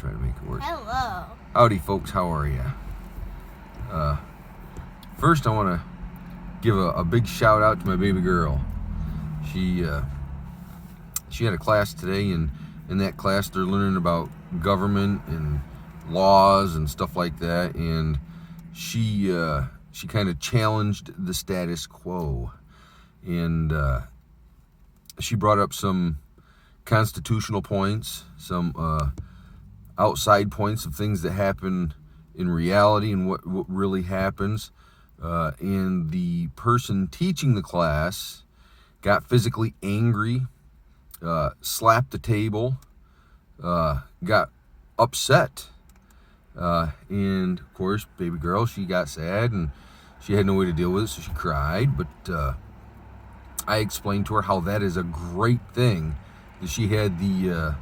try to make it work. Hello. Howdy, folks. How are you? First, I want to give a big shout out to my baby girl. She had a class today, and in that class, they're learning about government and laws and stuff like that. And she kind of challenged the status quo, and she brought up some constitutional points, some outside points of things that happen in reality and what really happens. And the person teaching the class got physically angry, slapped the table, got upset. And of course, baby girl, she got sad and she had no way to deal with it, so she cried. But I explained to her how that is a great thing, that she had the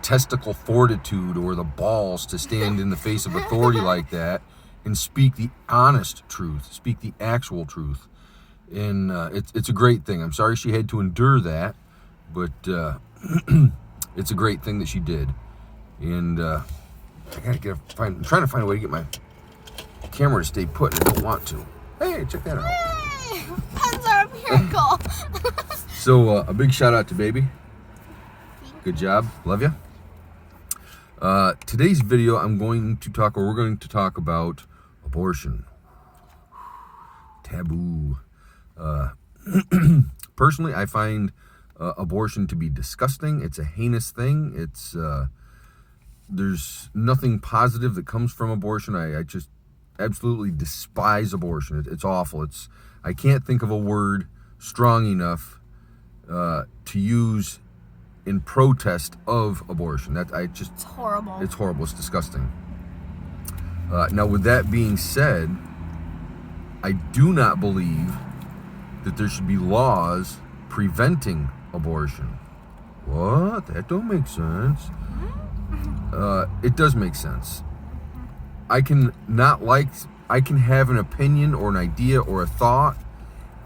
testicle fortitude or the balls to stand in the face of authority like that and speak the honest truth, speak the actual truth. And it's a great thing. I'm sorry she had to endure that, but it's a great thing that she did. And I'm trying to find a way to get my camera to stay put, and I don't want to. Hey, check that out. Hey, that's our miracle. So a big shout out to baby. Good job. Love you. Today's video, we're going to talk about abortion. Taboo. Personally, I find abortion to be disgusting. It's a heinous thing. There's nothing positive that comes from abortion. I just absolutely despise abortion. It's awful. I can't think of a word strong enough to use in protest of abortion. It's horrible. It's horrible. It's disgusting. Now, with that being said, I do not believe that there should be laws preventing abortion. What? That don't make sense. It does make sense. I can have an opinion or an idea or a thought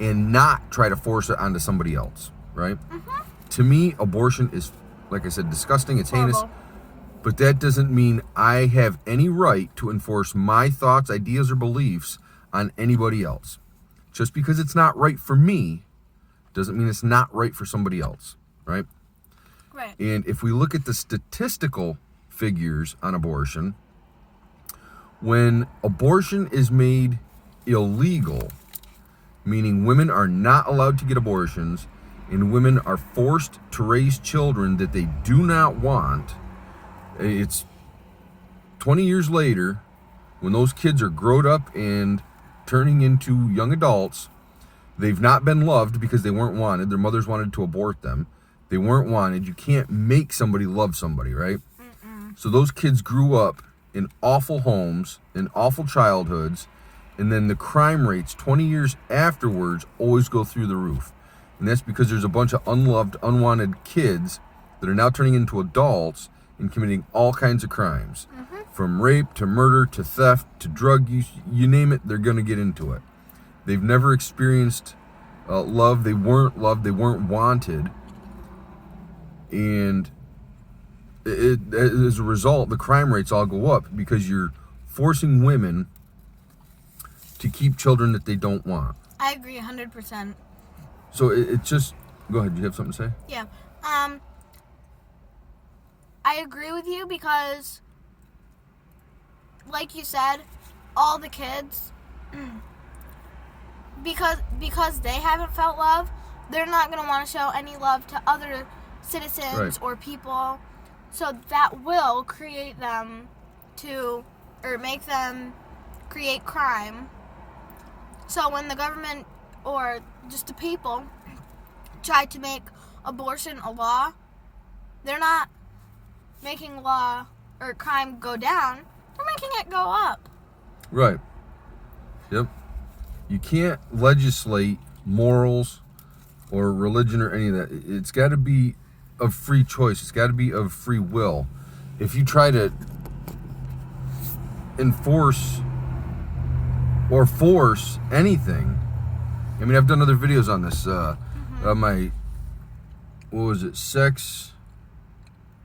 and not try to force it onto somebody else, right? To me, abortion is, like I said, disgusting. It's heinous. But that doesn't mean I have any right to enforce my thoughts, ideas, or beliefs on anybody else. Just because it's not right for me doesn't mean it's not right for somebody else, right? Right. And if we look at the statistical figures on abortion, when abortion is made illegal, meaning women are not allowed to get abortions, and women are forced to raise children that they do not want, it's 20 years later, when those kids are grown up and turning into young adults, they've not been loved because they weren't wanted. Their mothers wanted to abort them. They weren't wanted. You can't make somebody love somebody, right? So those kids grew up in awful homes, in awful childhoods, and then the crime rates 20 years afterwards always go through the roof. And that's because there's a bunch of unloved, unwanted kids that are now turning into adults and committing all kinds of crimes. From rape to murder to theft to drug use, you name it, they're going to get into it. They've never experienced love. They weren't loved. They weren't wanted. And as a result, the crime rates all go up because you're forcing women to keep children that they don't want. I agree 100%. So it's just... Go ahead. Do you have something to say? Yeah. I agree with you because, like you said, all the kids, because they haven't felt love, they're not going to want to show any love to other citizens Right. or people. So that will create them make them create crime. So when the government or just the people try to make abortion a law, they're not making law or crime go down, they're making it go up. Right. Yep. You can't legislate morals or religion or any of that. It's got to be of free choice. It's got to be of free will. If you try to enforce or force anything, I mean, I've done other videos on this. Sex,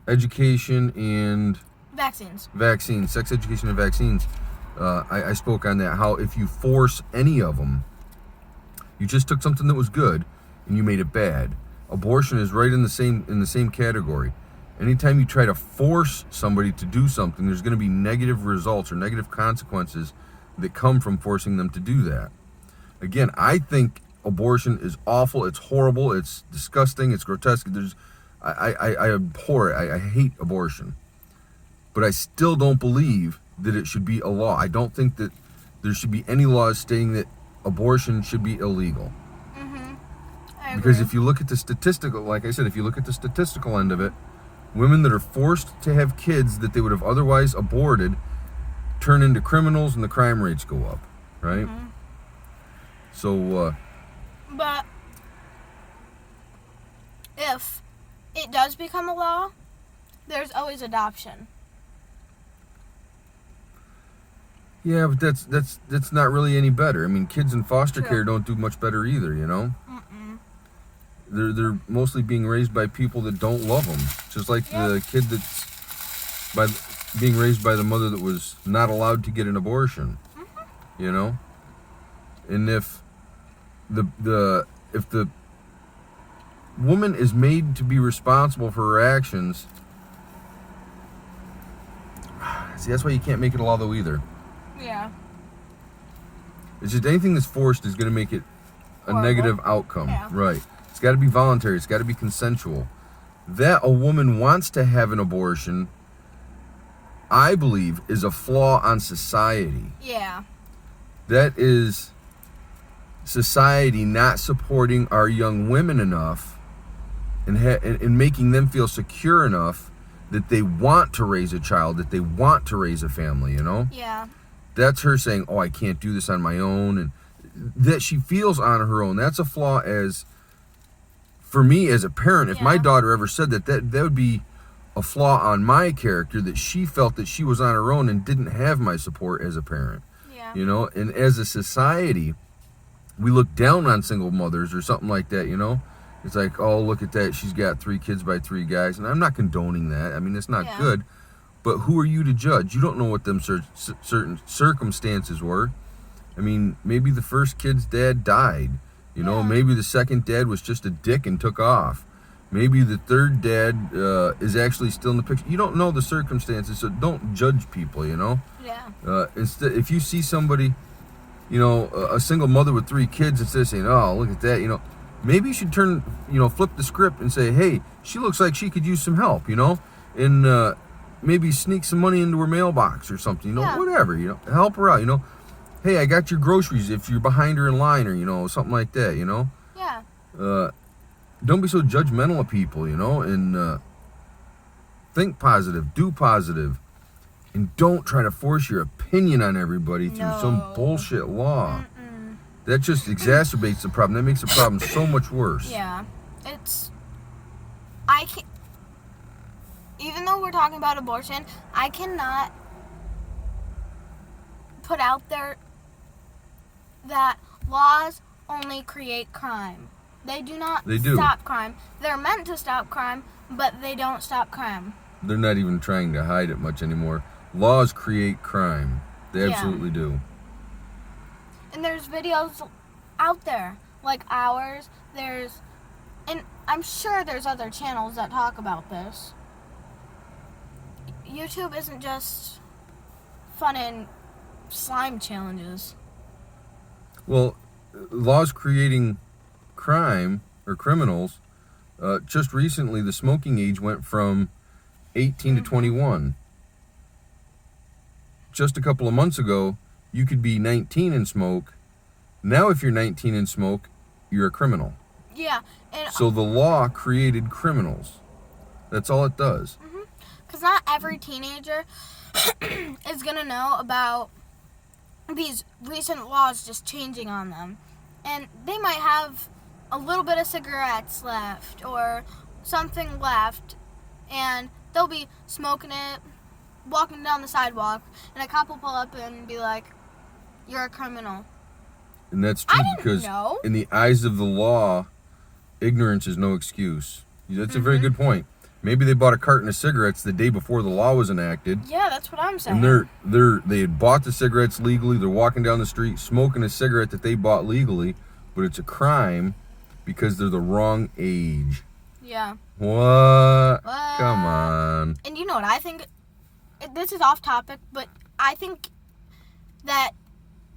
education, and Vaccines. Sex education and vaccines. I spoke on that, how if you force any of them, you just took something that was good and you made it bad. Abortion is right in the same category. Anytime you try to force somebody to do something, there's going to be negative results or negative consequences that come from forcing them to do that. Again, I think abortion is awful. It's horrible. It's disgusting. It's grotesque. I abhor it. I hate abortion. But I still don't believe that it should be a law. I don't think that there should be any laws stating that abortion should be illegal. I Because agree. if you look at the statistical, like I said, if you look at the statistical end of it, women that are forced to have kids that they would have otherwise aborted turn into criminals and the crime rates go up, right? So, But if it does become a law, there's always adoption. yeah, but that's not really any better. I mean, kids in foster True. care don't do much better either, you know? They're mostly being raised by people that don't love them. Just like the kid that's being raised by the mother that was not allowed to get an abortion. You know? And if the woman is made to be responsible for her actions, see, that's why you can't make it a law though either. Yeah. It's just anything that's forced is going to make it a Horrible. negative outcome. Yeah. Right. It's got to be voluntary. It's got to be consensual. That a woman wants to have an abortion, I believe, is a flaw on society. Yeah. That is society not supporting our young women enough and making them feel secure enough that they want to raise a child, that they want to raise a family, you know? Yeah. That's her saying, oh, I can't do this on my own, and that she feels on her own. That's a flaw as, for me as a parent, if my Yeah. daughter ever said that would be a flaw on my character, that she felt that she was on her own and didn't have my support as a parent. Yeah. You know, and as a society, we look down on single mothers or something like that, you know? It's like, oh, look at that, she's got 3 kids by 3 guys. And I'm not condoning that. I mean, it's not Yeah. good. But who are you to judge? You don't know what them certain circumstances were. I mean, maybe the first kid's dad died. You know, Yeah. maybe the second dad was just a dick and took off. Maybe the third dad is actually still in the picture. You don't know the circumstances, so don't judge people, you know? Yeah. Instead, if you see somebody, you know, a single mother with 3 kids, instead of saying, oh, look at that, you know, maybe you should flip the script and say, hey, she looks like she could use some help, you know? And maybe sneak some money into her mailbox or something, you know, Yeah. whatever, you know, help her out, you know. Hey, I got your groceries if you're behind her in line, or, you know, something like that, you know. Yeah. Don't be so judgmental of people, you know, and think positive, do positive, and don't try to force your opinion on everybody through some No. bullshit law. That just exacerbates the problem. That makes the problem so much worse. Yeah. I can't. Even though we're talking about abortion, I cannot put out there that laws only create crime. They do not They do. stop crime. They're meant to stop crime, but they don't stop crime. They're not even trying to hide it much anymore. Laws create crime. They Yeah. absolutely do. And there's videos out there like ours. And I'm sure there's other channels that talk about this. YouTube isn't just fun and slime challenges. Well, laws creating crime or criminals, just recently the smoking age went from 18 to 21. Just a couple of months ago, you could be 19 and smoke. Now if you're 19 and smoke, you're a criminal. Yeah, and So the law created criminals. That's all it does. because not every teenager is gonna know about these recent laws just changing on them, and they might have a little bit of cigarettes left or something left, and they'll be smoking it, walking down the sidewalk, and a cop will pull up and be like, "You're a criminal." And that's I true didn't because know. in the eyes of the law, ignorance is no excuse. That's a very good point. Maybe they bought a carton of cigarettes the day before the law was enacted. Yeah, that's what I'm saying. And they had bought the cigarettes legally. They're walking down the street smoking a cigarette that they bought legally, but it's a crime because they're the wrong age. Yeah. What? Come on. And you know what I think? This is off topic, but I think that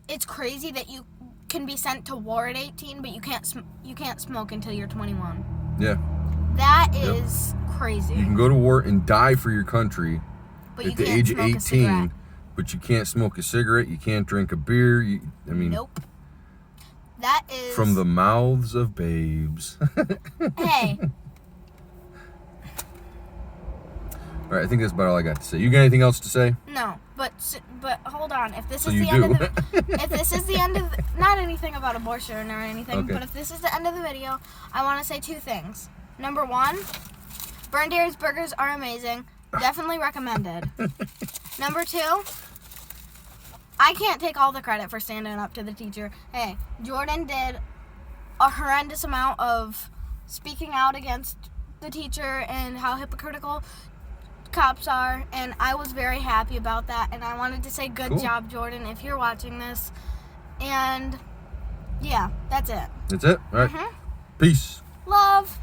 it's crazy that you can be sent to war at 18, but you can't smoke until you're 21. Yeah. That is crazy. You can go to war and die for your country But at you the can't age of smoke a 18, cigarette. but you can't smoke a cigarette. You can't drink a beer. Nope. That is From the mouths of babes. Hey. All right, I think that's about all I got to say. You got anything else to say? No, but hold on. If this So is you the end do. of the, if this is the end of not anything about abortion or anything, Okay. but if this is the end of the video, I want to say two things. Number one, Burn Dairy's burgers are amazing. Definitely recommended. Number two, I can't take all the credit for standing up to the teacher. Hey, Jordan did a horrendous amount of speaking out against the teacher and how hypocritical cops are, and I was very happy about that, and I wanted to say good Cool. job, Jordan, if you're watching this. And yeah, that's it. That's it? All right. Mhm. Peace. Love.